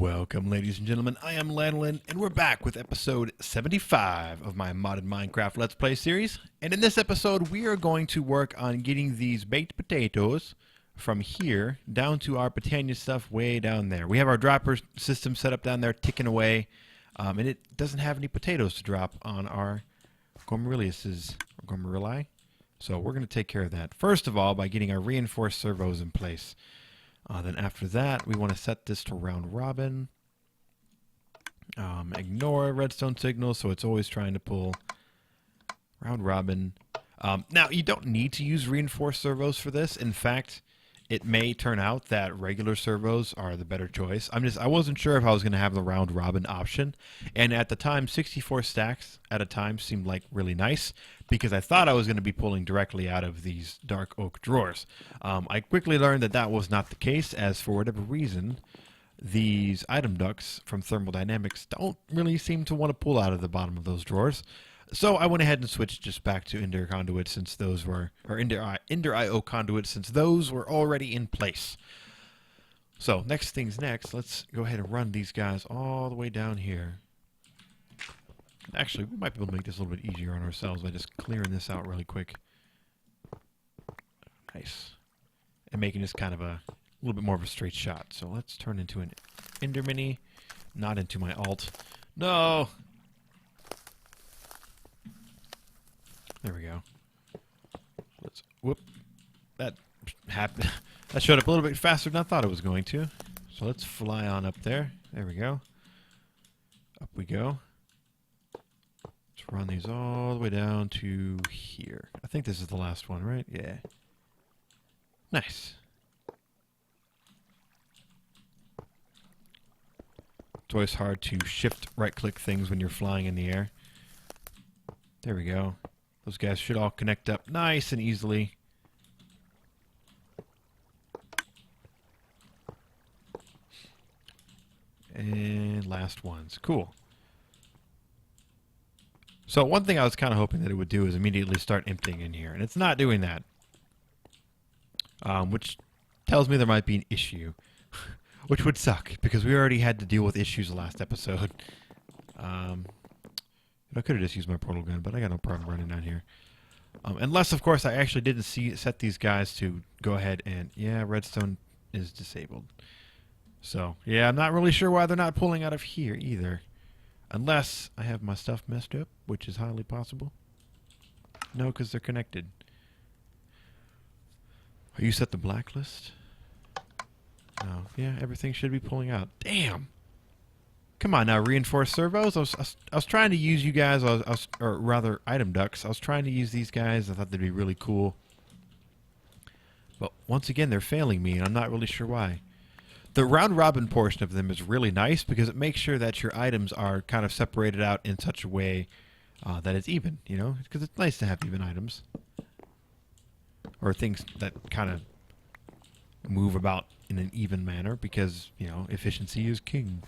Welcome, ladies and gentlemen. I am Lanolin, and we're back with episode 75 of my modded Minecraft Let's Play series. And in this episode, we are going to work on getting these baked potatoes from here down to our Botania stuff way down there. We have our dropper system set up down there, ticking away, and it doesn't have any potatoes to drop on our Gomerili. So we're going to take care of that. First of all, by getting our reinforced servos in place. Then after that, we want to set this to round robin. Ignore redstone signal, so it's always trying to pull round robin. Now, you don't need to use reinforced servos for this. In fact, it may turn out that regular servos are the better choice. I wasn't sure if I was going to have the round robin option. And at the time, 64 stacks at a time seemed like really nice because I thought I was going to be pulling directly out of these dark oak drawers. I quickly learned that that was not the case, as for whatever reason, these item ducts from thermodynamics don't really seem to want to pull out of the bottom of those drawers. So I went ahead and switched just back to Ender conduits since those were, or Ender IO conduits since those were already in place. So next things next, let's go ahead and run these guys all the way down here. Actually, we might be able to make this a little bit easier on ourselves by just clearing this out really quick. Nice. And making this kind of a little bit more of a straight shot. So let's turn into an Ender Mini, not into my alt. No! There we go. Let's whoop. That happened. That showed up a little bit faster than I thought it was going to. So let's fly on up there. There we go. Up we go. Let's run these all the way down to here. I think this is the last one, right? Yeah. Nice. It's always hard to shift right-click things when you're flying in the air. There we go. Those guys should all connect up nice and easily. And last ones. Cool. So one thing I was kind of hoping that it would do is immediately start emptying in here. And it's not doing that. Which tells me there might be an issue. Which would suck, because we already had to deal with issues last episode. I could have just used my portal gun, but I got no problem running down here. Unless, of course, I actually didn't set these guys to go ahead and... Yeah, redstone is disabled. So, yeah, I'm not really sure why they're not pulling out of here either. Unless I have my stuff messed up, which is highly possible. No, because they're connected. Are you set the blacklist? No. Yeah, everything should be pulling out. Damn! Come on now, reinforced servos. I was trying to use you guys, or rather, item ducts. I was trying to use these guys. I thought they'd be really cool. But once again, they're failing me, and I'm not really sure why. The round robin portion of them is really nice because it makes sure that your items are kind of separated out in such a way that it's even, you know? Because it's nice to have even items. Or things that kind of move about in an even manner because, you know, efficiency is king.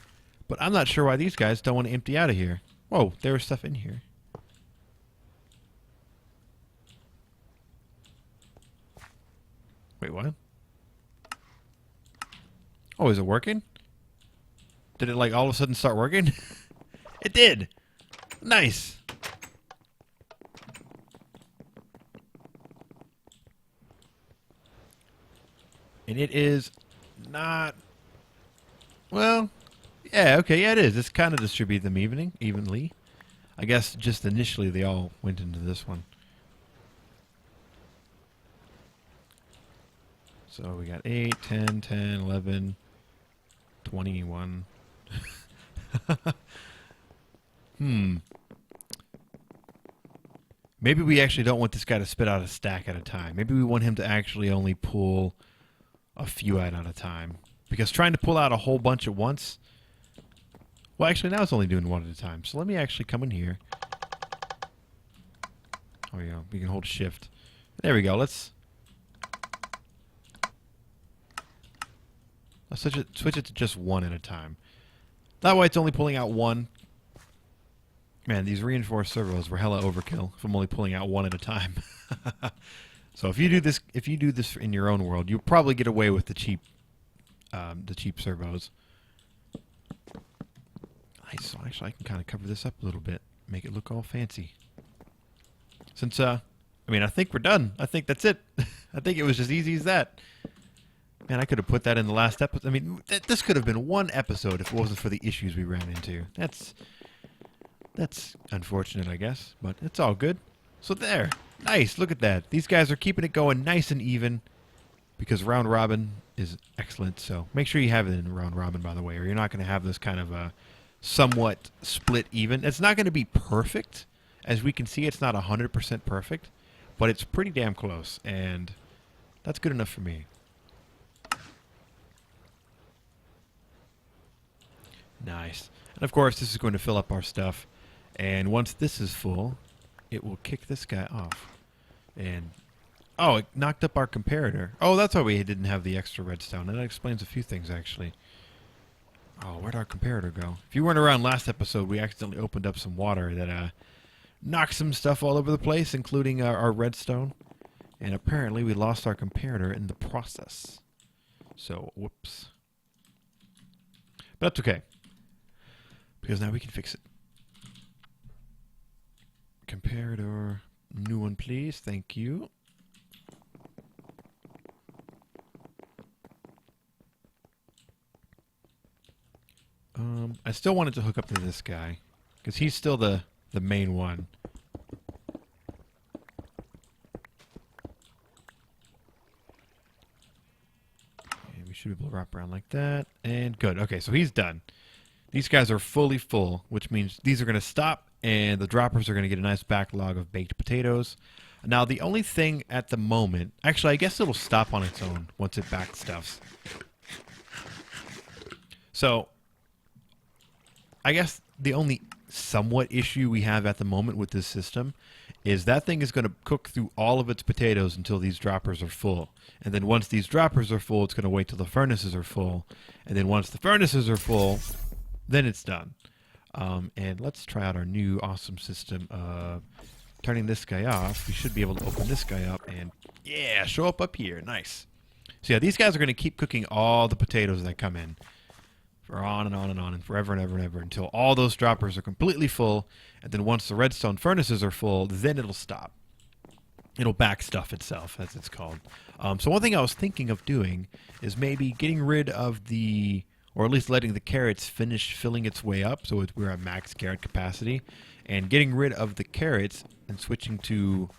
But I'm not sure why these guys don't want to empty out of here. Whoa, there was stuff in here. Wait, what? Oh, is it working? Did it, like, all of a sudden start working? It did! Nice! And it is not... Well... Yeah, okay, yeah, it is. It's kind of distribute them evenly. I guess just initially they all went into this one. So we got 8, 10, 10, 11, 21. Maybe we actually don't want this guy to spit out a stack at a time. Maybe we want him to actually only pull a few out at a time. Because trying to pull out a whole bunch at once... Well, actually, now it's only doing one at a time. So let me actually come in here. Oh, yeah. We can hold shift. There we go. Let's switch it to just one at a time. That way it's only pulling out one. Man, these reinforced servos were hella overkill if I'm only pulling out one at a time. So if you do this in your own world, you'll probably get away with the cheap servos. Nice. So actually, I can kind of cover this up a little bit, make it look all fancy. Since, I mean, I think we're done. I think that's it. I think it was as easy as that. Man, I could have put that in the last episode. I mean, this could have been one episode if it wasn't for the issues we ran into. That's unfortunate, I guess, but it's all good. So there. Nice. Look at that. These guys are keeping it going nice and even because round robin is excellent. So make sure you have it in round robin, by the way, or you're not going to have this kind of a somewhat split even. It's not going to be perfect. As we can see, it's not 100% perfect, but it's pretty damn close, and that's good enough for me. Nice. And of course, this is going to fill up our stuff. And once this is full, it will kick this guy off. And, oh, it knocked up our comparator. Oh, that's why we didn't have the extra redstone. And that explains a few things, actually. Oh, where'd our comparator go? If you weren't around last episode, we accidentally opened up some water that knocked some stuff all over the place, including our redstone. And apparently we lost our comparator in the process. So, whoops. But that's okay, because now we can fix it. Comparator, new one please, thank you. I still wanted to hook up to this guy, because he's still the main one. And we should be able to wrap around like that, and good. Okay, so he's done. These guys are fully full, which means these are going to stop, and the droppers are going to get a nice backlog of baked potatoes. Now, the only thing at the moment... Actually, I guess it'll stop on its own once it backstuffs. So, I guess the only somewhat issue we have at the moment with this system is that thing is going to cook through all of its potatoes until these droppers are full. And then once these droppers are full, it's going to wait till the furnaces are full. And then once the furnaces are full... then it's done. And let's try out our new awesome system of turning this guy off. We should be able to open this guy up and, yeah, show up here. Nice. So yeah, these guys are going to keep cooking all the potatoes that come in for on and on and on and forever and ever and ever until all those droppers are completely full. And then once the redstone furnaces are full, then it'll stop. It'll backstuff itself, as it's called. So one thing I was thinking of doing is maybe getting rid of the... or at least letting the carrots finish filling its way up, so we're at max carrot capacity, and getting rid of the carrots and switching to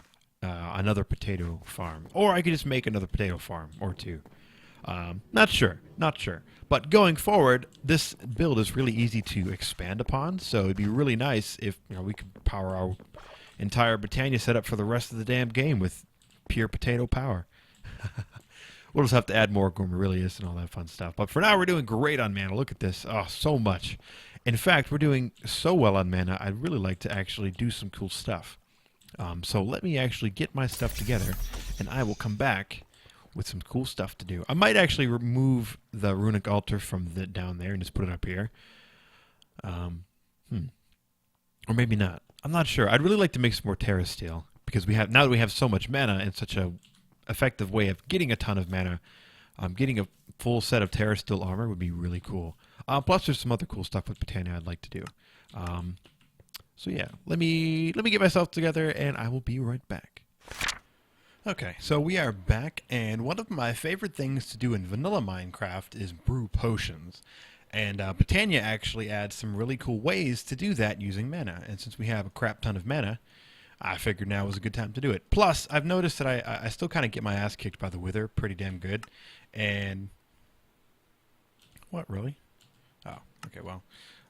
another potato farm. Or I could just make another potato farm or two. Not sure. But going forward, this build is really easy to expand upon, so it'd be really nice if we could power our entire Botania setup for the rest of the damn game with pure potato power. We'll just have to add more Gourmarilius and all that fun stuff. But for now, we're doing great on mana. Look at this. Oh, so much. In fact, we're doing so well on mana, I'd really like to actually do some cool stuff. So let me actually get my stuff together, and I will come back with some cool stuff to do. I might actually remove the runic altar from down there and just put it up here. Or maybe not. I'm not sure. I'd really like to make some more Terra Steel, because now that we have so much mana and such a effective way of getting a ton of mana, getting a full set of Terra Steel armor would be really cool. Plus, there's some other cool stuff with Botania I'd like to do. So yeah, let me get myself together, and I will be right back. Okay, so we are back, and one of my favorite things to do in vanilla Minecraft is brew potions. And Botania actually adds some really cool ways to do that using mana. And since we have a crap ton of mana, I figured now was a good time to do it. Plus, I've noticed that I still kind of get my ass kicked by the Wither pretty damn good. And... what, really? Oh, okay, well,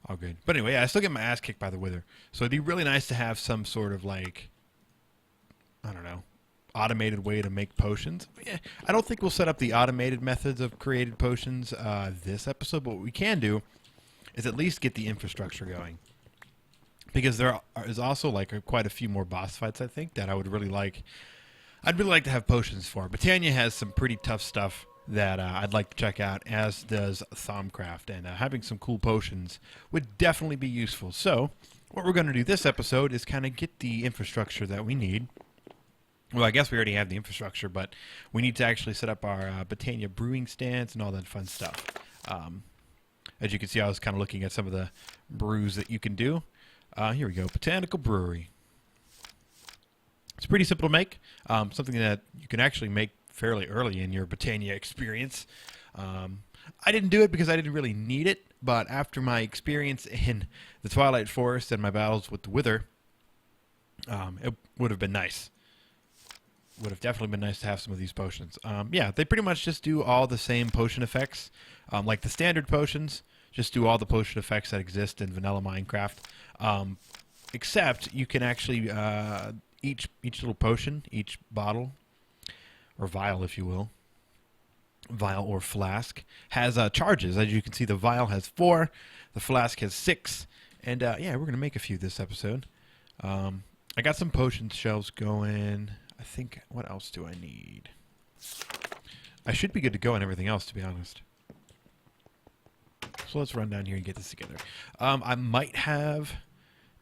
all good. But anyway, I still get my ass kicked by the Wither. So it'd be really nice to have some sort of, like, I don't know, automated way to make potions. Yeah, I don't think we'll set up the automated methods of created potions this episode, but what we can do is at least get the infrastructure going. Because there is also quite a few more boss fights, I think, that I would really like. I'd really like to have potions for. Botania has some pretty tough stuff that I'd like to check out, as does Thaumcraft, and having some cool potions would definitely be useful. So, what we're going to do this episode is kind of get the infrastructure that we need. Well, I guess we already have the infrastructure, but we need to actually set up our Botania brewing stands and all that fun stuff. As you can see, I was kind of looking at some of the brews that you can do. Here we go, Botanical Brewery. It's pretty simple to make. Something that you can actually make fairly early in your Botania experience. I didn't do it because I didn't really need it, but after my experience in the Twilight Forest and my battles with the Wither, it would have been nice. Would have definitely been nice to have some of these potions. Yeah, they pretty much just do all the same potion effects. Like the standard potions, just do all the potion effects that exist in vanilla Minecraft. Except you can actually, each little potion, each bottle, or vial if you will, vial or flask, has charges. As you can see, the vial has 4, the flask has 6, and yeah, we're going to make a few this episode. I got some potion shelves going. I think, what else do I need? I should be good to go on everything else, to be honest. So let's run down here and get this together. I might have...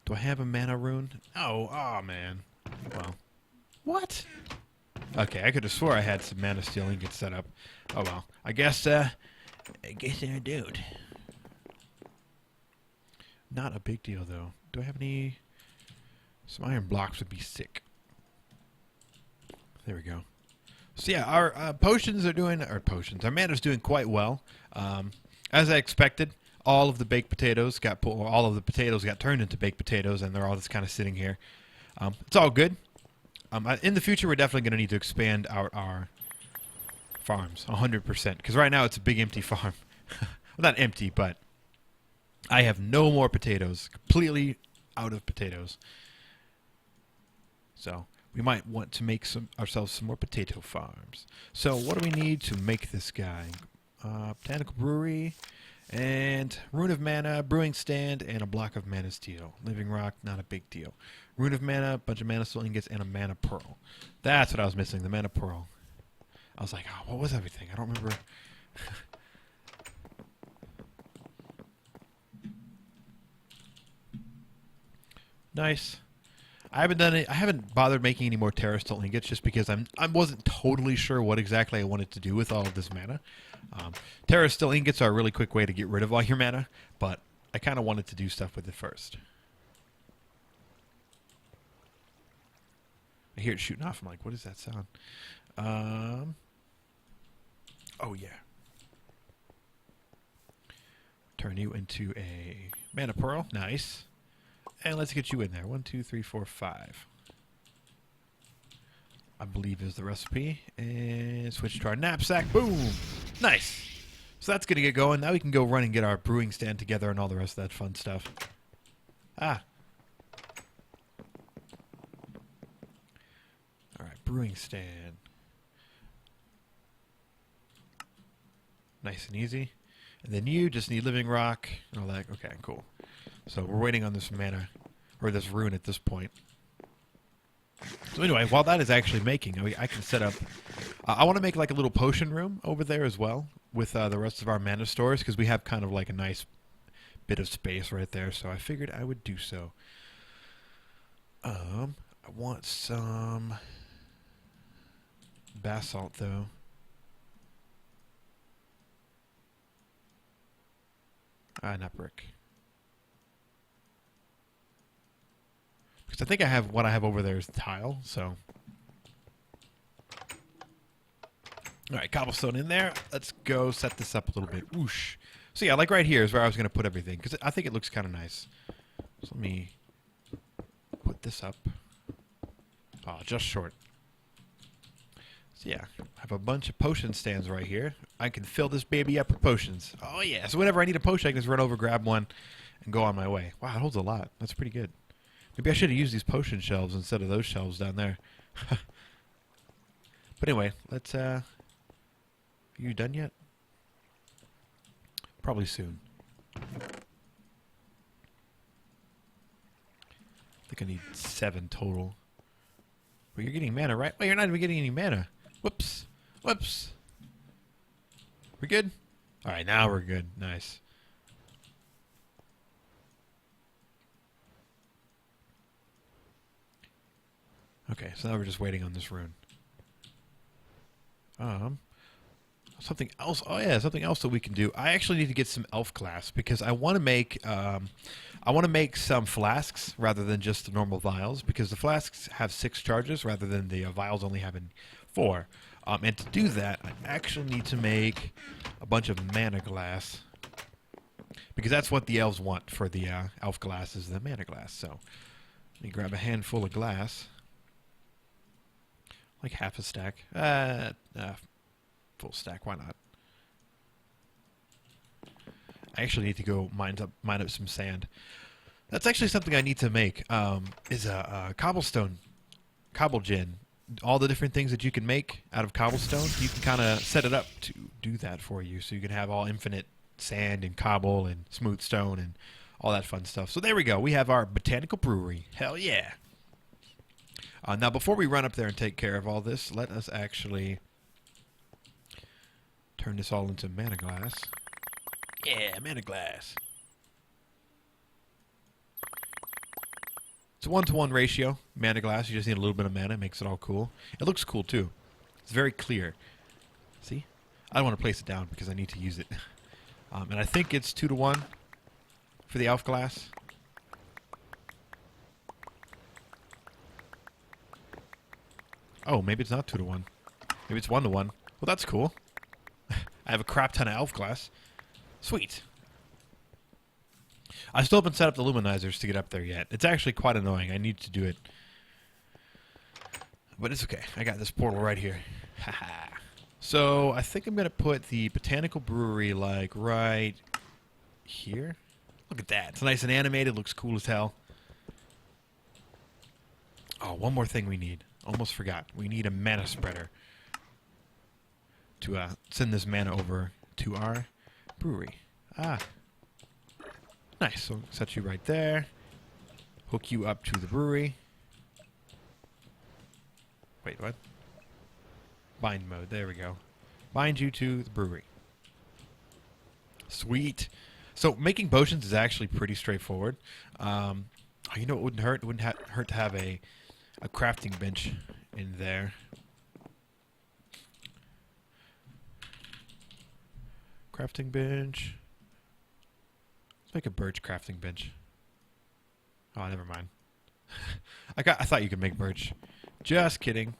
Do I have a mana rune? Oh, man. Well. What? Okay, I could have swore I had some mana steel ingots set up. Oh, well. I guess I don't. Not a big deal, though. Do I have any... Some iron blocks would be sick. There we go. So yeah, our potions are doing, our mana's doing quite well. As I expected, all of the baked potatoes got all of the potatoes got turned into baked potatoes, and they're all just kind of sitting here. It's all good. In the future, we're definitely going to need to expand our farms 100%, because right now it's a big empty farm. Well, not empty, but I have no more potatoes. Completely out of potatoes. So we might want to make ourselves some more potato farms. So what do we need to make this guy? Botanical Brewery, and Rune of Mana, Brewing Stand, and a block of Mana Steel. Living Rock, not a big deal. Rune of Mana, a bunch of Mana Steel ingots, and a Mana Pearl. That's what I was missing, the Mana Pearl. I was like, oh, what was everything? I don't remember. Nice. I haven't bothered making any more terrasteel ingots just because I wasn't totally sure what exactly I wanted to do with all of this mana. Terrasteel ingots are a really quick way to get rid of all your mana, but I kind of wanted to do stuff with it first. I hear it shooting off. I'm like, what is that sound? Oh yeah. Turn you into a Mana Pearl. Nice. And let's get you in there. 1, 2, 3, 4, 5. I believe is the recipe. And switch to our knapsack. Boom! Nice! So that's going to get going. Now we can go run and get our brewing stand together and all the rest of that fun stuff. Ah. Alright, brewing stand. Nice and easy. And then you just need living rock and all that. Okay, cool. So we're waiting on this mana, or this rune at this point. So anyway, while that is actually making, I can set up... I want to make like a little potion room over there as well with the rest of our mana stores, because we have kind of like a nice bit of space right there, so I figured I would do so. I want some basalt, though. Not brick. Because I think I have what I have over there is tile, so. Alright, cobblestone in there. Let's go set this up a little bit. Whoosh. So yeah, like right here is where I was going to put everything, because I think it looks kind of nice. So let me put this up. Oh, just short. So yeah, I have a bunch of potion stands right here. I can fill this baby up with potions. Oh yeah, so whenever I need a potion, I can just run over, grab one, and go on my way. Wow, it holds a lot. That's pretty good. Maybe I should have used these potion shelves instead of those shelves down there. But anyway, let's, are you done yet? Probably soon. I think I need 7 total. Well, you're getting mana, right? Well, you're not even getting any mana. Whoops. Whoops. We good? Alright, now we're good. Nice. Okay, so now we're just waiting on this rune. I was something else. Oh yeah, something else that we can do. I actually need to get some elf glass because I want to make some flasks rather than just the normal vials, because the flasks have 6 charges rather than the vials only having 4. And to do that, I actually need to make a bunch of mana glass, because that's what the elves want for the elf glass, is the mana glass. So let me grab a handful of glass, like half a stack. Full stack, why not? I actually need to go mine up some sand. That's actually something I need to make, is a cobblestone, cobble gin. All the different things that you can make out of cobblestone, you can kind of set it up to do that for you, so you can have all infinite sand and cobble and smooth stone and all that fun stuff. So there we go. We have our Botanical Brewery. Hell yeah. Now, before we run up there and take care of all this, let us actually turn this all into mana glass. Yeah, mana glass. It's a 1-to-1 ratio, mana glass. You just need a little bit of mana. It makes it all cool. It looks cool, too. It's very clear. See? I don't want to place it down because I need to use it. And I think it's 2-to-1 for the elf glass. Oh, maybe it's not 2-to-1. Maybe it's 1-to-1. Well, that's cool. I have a crap ton of elf glass. Sweet. I still haven't set up the luminizers to get up there yet. It's actually quite annoying. I need to do it. But it's okay. I got this portal right here. Haha. So I think I'm going to put the Botanical Brewery like right here. Look at that. It's nice and animated. Looks cool as hell. Oh, one more thing we need. Almost forgot. We need a mana spreader to send this mana over to our brewery. Ah. Nice. So set you right there. Hook you up to the brewery. Wait, what? Bind mode. There we go. Bind you to the brewery. Sweet. So making potions is actually pretty straightforward. You know, it wouldn't hurt. It wouldn't hurt to have a crafting bench in there. Crafting bench. Let's make a birch crafting bench. Oh, never mind. I thought you could make birch. Just kidding.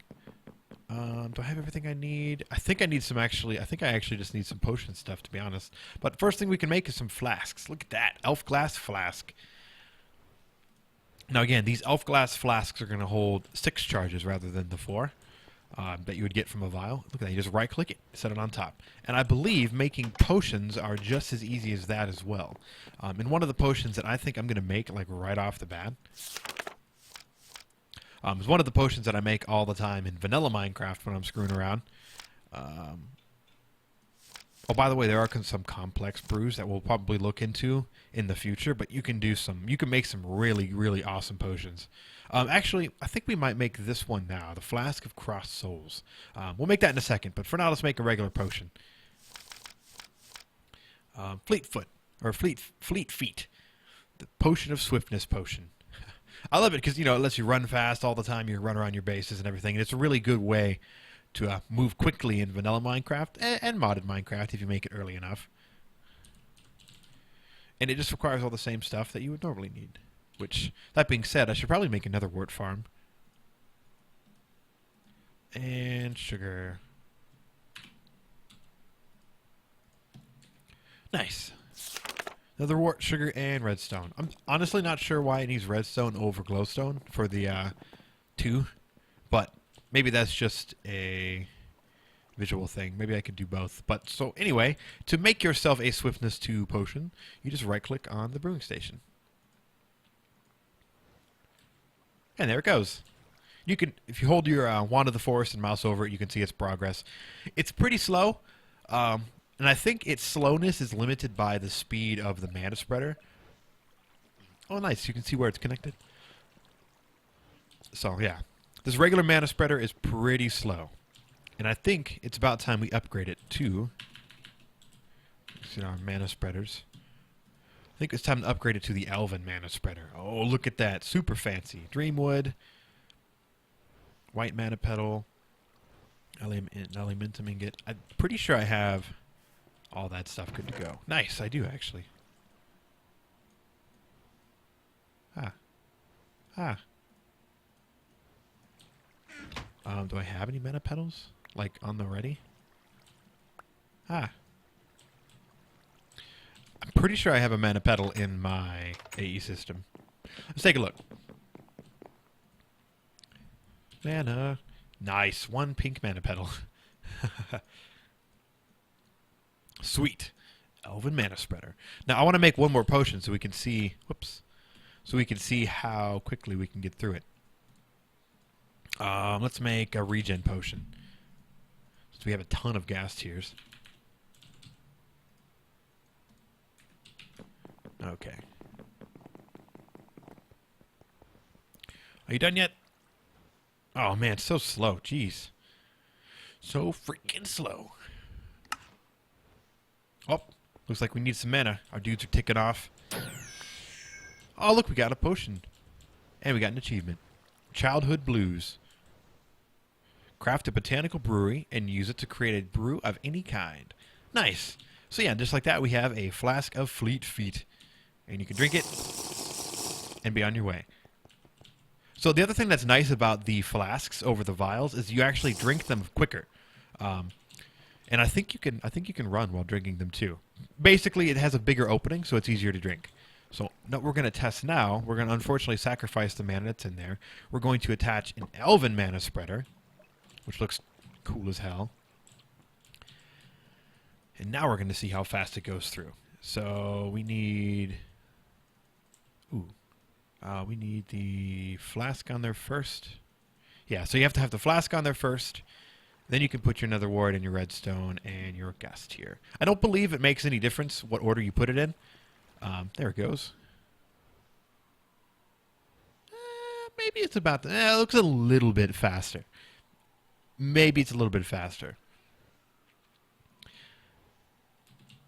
Do I have everything I need? I think I need some actually. I think I actually just need some potion stuff, to be honest. But first thing we can make is some flasks. Look at that. Elf glass flask. Now again, these elf glass flasks are going to hold 6 charges rather than the 4 that you would get from a vial. Look at that. You just right click it, set it on top. And I believe making potions are just as easy as that as well. And one of the potions that I think I'm going to make like right off the bat is one of the potions that I make all the time in vanilla Minecraft when I'm screwing around. Oh, by the way, there are some complex brews that we'll probably look into in the future, but you can make some really, really awesome potions. Actually, I think we might make this one now, the Flask of Crossed Souls. We'll make that in a second, but for now, let's make a regular potion. Fleet Feet, the Potion of Swiftness potion. I love it because, you know, it lets you run fast all the time. You run around your bases and everything, and it's a really good way to move quickly in vanilla Minecraft and modded Minecraft if you make it early enough. And it just requires all the same stuff that you would normally need. Which, that being said, I should probably make another wort farm. And sugar. Nice. Another wort, sugar, and redstone. I'm honestly not sure why it needs redstone over glowstone for the 2, but maybe that's just a visual thing. Maybe I could do both. But so anyway, to make yourself a Swiftness 2 potion, you just right-click on the brewing station. And there it goes. You can, if you hold your Wand of the Forest and mouse over it, you can see its progress. It's pretty slow. And I think its slowness is limited by the speed of the mana spreader. Oh, nice. You can see where it's connected. So, yeah. This regular mana spreader is pretty slow. And I think it's about time we upgrade it to our mana spreaders. I think it's time to upgrade it to the Elven mana spreader. Oh, look at that. Super fancy. Dreamwood. White mana petal. Alimentum ingot. I'm pretty sure I have all that stuff good to go. Nice, I do actually. Do I have any mana petals? Like, on the ready? I'm pretty sure I have a mana petal in my AE system. Let's take a look. Mana. Nice. 1 pink mana petal. Sweet. Elven mana spreader. Now, I want to make one more potion so we can see... Whoops. So we can see how quickly we can get through it. Let's make a regen potion. Since we have a ton of gas tiers. Okay. Are you done yet? Oh man, it's so slow. Jeez. So freaking slow. Oh, looks like we need some mana. Our dudes are ticking off. Oh, look, we got a potion. And we got an achievement. Childhood Blues. Craft a Botanical Brewery and use it to create a brew of any kind. Nice. So yeah, just like that, we have a flask of Fleet Feet. And you can drink it and be on your way. So the other thing that's nice about the flasks over the vials is you actually drink them quicker. And I think you can run while drinking them too. Basically, it has a bigger opening, so it's easier to drink. So what we're going to test now, we're going to unfortunately sacrifice the mana that's in there. We're going to attach an Elven mana spreader, which looks cool as hell. And now we're going to see how fast it goes through. So we need... we need the flask on there first. Yeah, so you have to have the flask on there first. Then you can put your nether wart and your redstone and your gas tier. I don't believe it makes any difference what order you put it in. There it goes. Maybe it's about the... it looks a little bit faster. Maybe it's a little bit faster.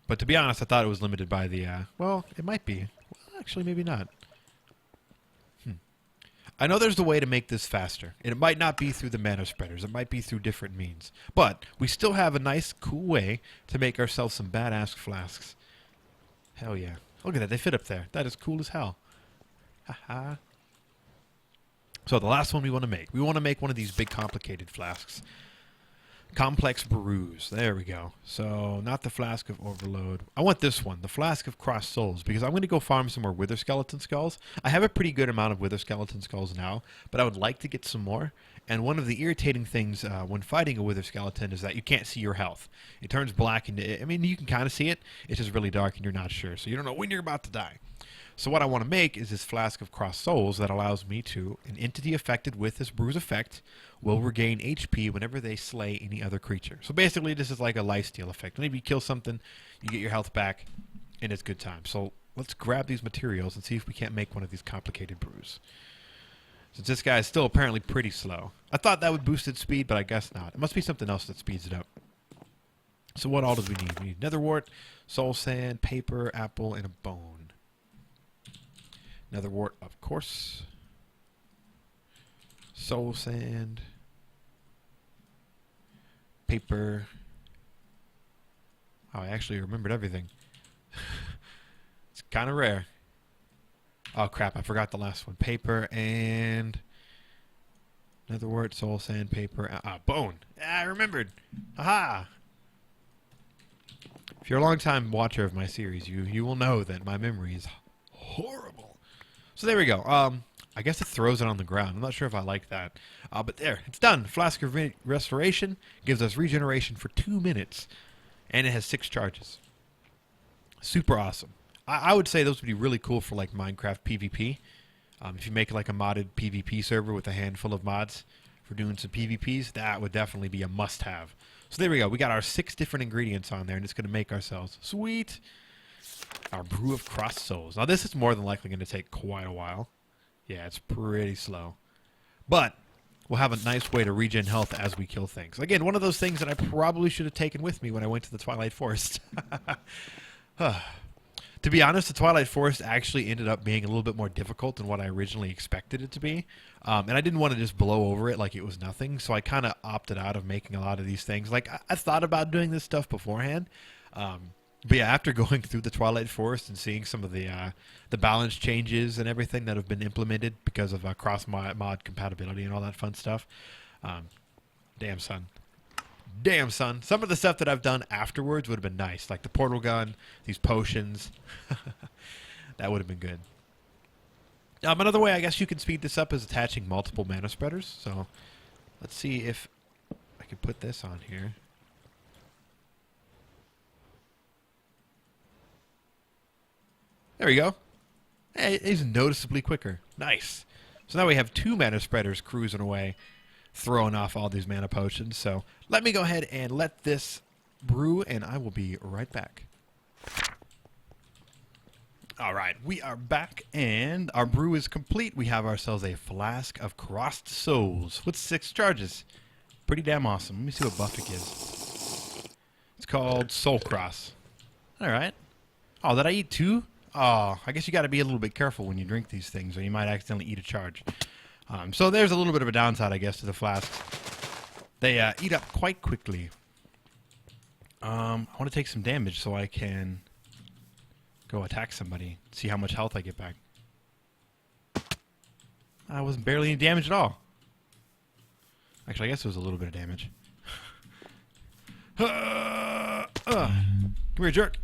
But to be honest, I thought it was limited by the... well, it might be. Well, actually, maybe not. I know there's a way to make this faster. And it might not be through the mana spreaders. It might be through different means. But we still have a nice, cool way to make ourselves some badass flasks. Hell yeah. Look at that. They fit up there. That is cool as hell. Haha. So the last one we want to make. We want to make one of these big complicated flasks. Complex brews. There we go. So not the Flask of Overload. I want this one, the Flask of Crossed Souls, because I'm going to go farm some more Wither Skeleton Skulls. I have a pretty good amount of Wither Skeleton Skulls now, but I would like to get some more. And one of the irritating things when fighting a Wither Skeleton is that you can't see your health. It turns black, and I mean, you can kind of see it. It's just really dark, and you're not sure, so you don't know when you're about to die. So what I want to make is this Flask of Crossed Souls that allows me to, an entity affected with this brew's effect will regain HP whenever they slay any other creature. So basically this is like a lifesteal effect. Whenever you kill something, you get your health back, and it's good time. So let's grab these materials and see if we can't make one of these complicated brews. Since this guy is still apparently pretty slow. I thought that would boost its speed, but I guess not. It must be something else that speeds it up. So what all do we need? We need nether wart, soul sand, paper, apple, and a bone. Nether wart, of course. Soul sand. Paper. Oh, I actually remembered everything. It's kind of rare. Oh, crap. I forgot the last one. Paper and... nether wart, soul sand, paper. Bone. I remembered. Aha! If you're a long-time watcher of my series, you will know that my memory is horrible. So there we go. I guess it throws it on the ground. I'm not sure if I like that. But there, it's done. Flask of Restoration gives us regeneration for 2 minutes. And it has 6 charges. Super awesome. I would say those would be really cool for like Minecraft PvP. If you make like a modded PvP server with a handful of mods for doing some PvPs, that would definitely be a must-have. So there we go. We got our 6 different ingredients on there, and it's going to make ourselves sweet. Our brew of crossed souls. Now this is more than likely going to take quite a while. Yeah, it's pretty slow. But we'll have a nice way to regen health as we kill things. Again, one of those things that I probably should have taken with me when I went to the Twilight Forest. To To be honest, the Twilight Forest actually ended up being a little bit more difficult than what I originally expected it to be. And I didn't want to just blow over it like it was nothing, so I kind of opted out of making a lot of these things. Like, I thought about doing this stuff beforehand. But yeah, after going through the Twilight Forest and seeing some of the balance changes and everything that have been implemented because of cross-mod compatibility and all that fun stuff, damn, son. Damn, son. Some of the stuff that I've done afterwards would have been nice. Like the portal gun, these potions. That would have been good. Another way I guess you can speed this up is attaching multiple mana spreaders. So let's see if I can put this on here. There we go. Hey, it's noticeably quicker. Nice. So now we have 2 mana spreaders cruising away, throwing off all these mana potions. So let me go ahead and let this brew, and I will be right back. All right, we are back, and our brew is complete. We have ourselves a Flask of Crossed Souls with 6 charges. Pretty damn awesome. Let me see what buff it gives. It's called Soul Cross. All right. Oh, did I eat 2? Oh, I guess you got to be a little bit careful when you drink these things, or you might accidentally eat a charge. So there's a little bit of a downside, I guess, to the flasks. They eat up quite quickly. I want to take some damage so I can go attack somebody, see how much health I get back. I wasn't barely any damage at all. Actually, I guess it was a little bit of damage. Come here, jerk.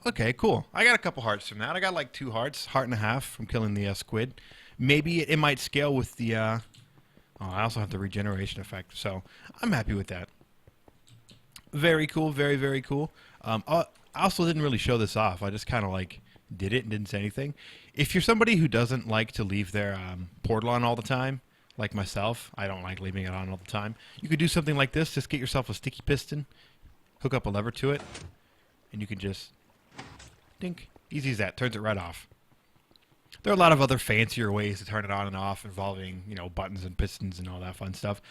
Okay, cool. I got a couple hearts from that. I got like 2 hearts, heart and a half from killing the squid. Maybe it might scale with the... oh, I also have the regeneration effect, so I'm happy with that. Very cool, very, very cool. I also didn't really show this off. I just kind of like did it and didn't say anything. If you're somebody who doesn't like to leave their portal on all the time, like myself, I don't like leaving it on all the time. You could do something like this. Just get yourself a sticky piston, hook up a lever to it, and you can just... dink. Easy as that. Turns it right off. There are a lot of other fancier ways to turn it on and off involving, you know, buttons and pistons and all that fun stuff.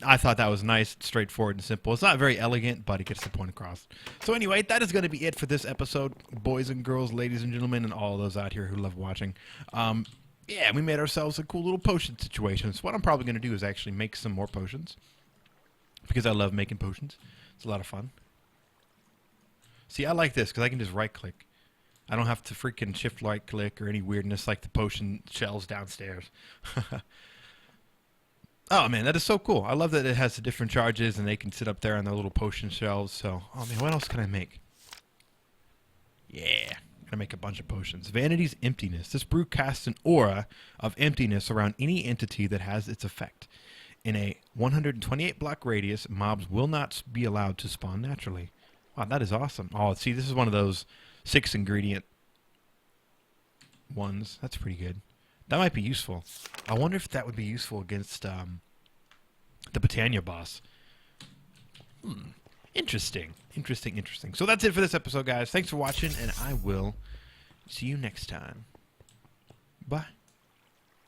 I thought that was nice, straightforward, and simple. It's not very elegant, but it gets the point across. So anyway, that is going to be it for this episode, boys and girls, ladies and gentlemen, and all those out here who love watching. Yeah, we made ourselves a cool little potion situation. So what I'm probably going to do is actually make some more potions, because I love making potions. It's a lot of fun. See, I like this because I can just right-click. I don't have to freaking shift right-click or any weirdness like the potion shells downstairs. Oh, man, that is so cool. I love that it has the different charges and they can sit up there on their little potion shelves. So, oh, man, what else can I make? Yeah, I'm going to make a bunch of potions. Vanity's Emptiness. This brew casts an aura of emptiness around any entity that has its effect. In a 128 block radius, mobs will not be allowed to spawn naturally. Wow, that is awesome. Oh, see, this is one of those 6 ingredient ones. That's pretty good. That might be useful. I wonder if that would be useful against the Botania boss. Interesting. Interesting, interesting. So that's it for this episode, guys. Thanks for watching, and I will see you next time. Bye.